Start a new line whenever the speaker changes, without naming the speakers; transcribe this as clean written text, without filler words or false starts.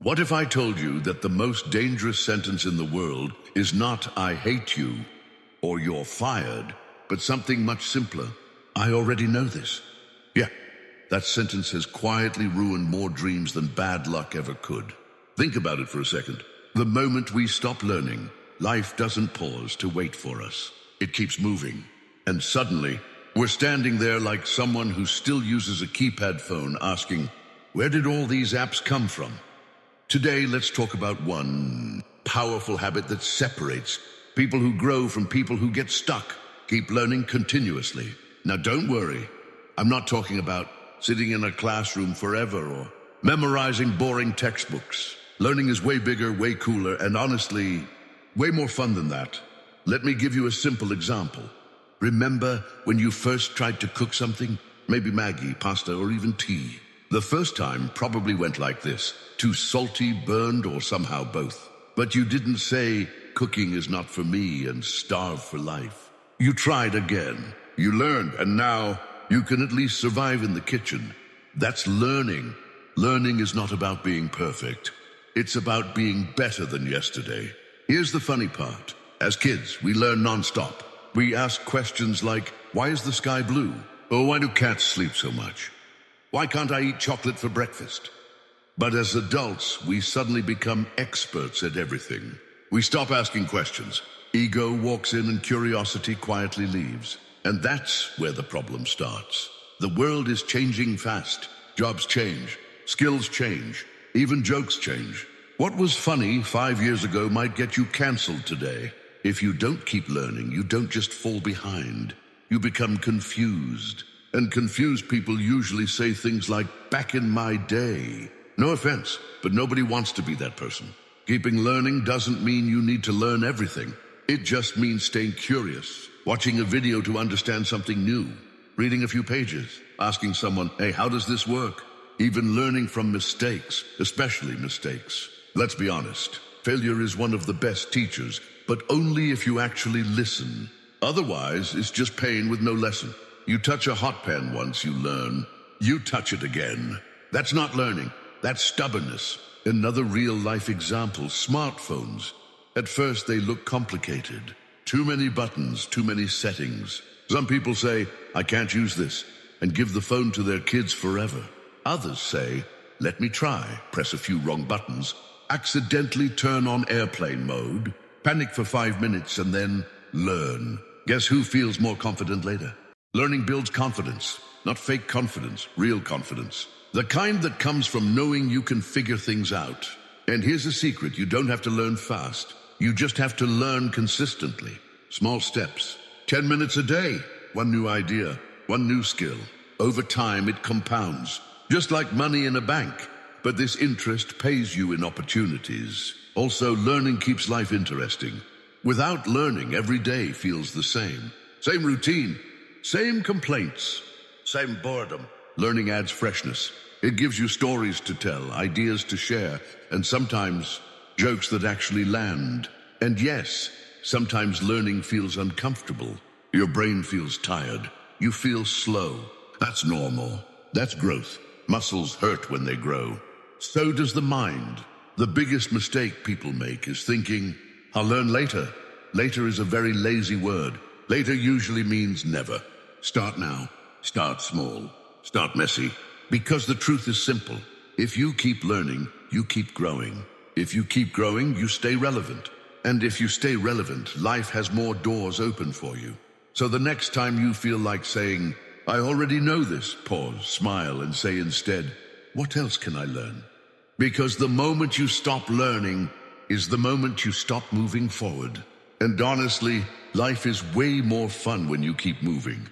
What if I told you that the most dangerous sentence in the world is not "I hate you" or "you're fired," but something much simpler? "I already know this." Yeah, that sentence has quietly ruined more dreams than bad luck ever could. Think about it for a second. The moment we stop learning, life doesn't pause to wait for us. It keeps moving. And suddenly, we're standing there like someone who still uses a keypad phone asking, where did all these apps come from? Today, let's talk about one powerful habit that separates people who grow from people who get stuck. Keep learning continuously. Now, don't worry. I'm not talking about sitting in a classroom forever or memorizing boring textbooks. Learning is way bigger, way cooler, and honestly, way more fun than that. Let me give you a simple example. Remember when you first tried to cook something? Maybe Maggie, pasta, or even tea. The first time probably went like this: too salty, burned, or somehow both. But you didn't say, cooking is not for me, and starve for life. You tried again. You learned, and now you can at least survive in the kitchen. That's learning. Learning is not about being perfect. It's about being better than yesterday. Here's the funny part. As kids, we learn nonstop. We ask questions like, why is the sky blue? Or why do cats sleep so much? Why can't I eat chocolate for breakfast? But as adults, we suddenly become experts at everything. We stop asking questions. Ego walks in and curiosity quietly leaves. And that's where the problem starts. The world is changing fast. Jobs change. Skills change. Even jokes change. What was funny 5 years ago might get you cancelled today. If you don't keep learning, you don't just fall behind. You become confused. And confused people usually say things like, back in my day. No offense, but nobody wants to be that person. Keeping learning doesn't mean you need to learn everything. It just means staying curious, watching a video to understand something new, reading a few pages, asking someone, hey, how does this work? Even learning from mistakes, especially mistakes. Let's be honest, failure is one of the best teachers, but only if you actually listen. Otherwise, it's just pain with no lesson. You touch a hot pan once, you learn. You touch it again. That's not learning. That's stubbornness. Another real-life example, smartphones. At first, they look complicated. Too many buttons, too many settings. Some people say, I can't use this, and give the phone to their kids forever. Others say, let me try, press a few wrong buttons, accidentally turn on airplane mode, panic for 5 minutes, and then learn. Guess who feels more confident later? Learning builds confidence, not fake confidence, real confidence. The kind that comes from knowing you can figure things out. And here's a secret, you don't have to learn fast. You just have to learn consistently. Small steps. 10 minutes a day. One new idea, one new skill. Over time, it compounds. Just like money in a bank. But this interest pays you in opportunities. Also, learning keeps life interesting. Without learning, every day feels the same. Same routine. Same complaints, same boredom. Learning adds freshness. It gives you stories to tell, ideas to share, and sometimes jokes that actually land. And yes, sometimes learning feels uncomfortable. Your brain feels tired. You feel slow. That's normal. That's growth. Muscles hurt when they grow. So does the mind. The biggest mistake people make is thinking, I'll learn later. Later is a very lazy word. Later usually means never. Start now. Start small. Start messy. Because the truth is simple. If you keep learning, you keep growing. If you keep growing, you stay relevant. And if you stay relevant, life has more doors open for you. So the next time you feel like saying, I already know this, pause, smile, and say instead, what else can I learn? Because the moment you stop learning is the moment you stop moving forward. And honestly, life is way more fun when you keep moving.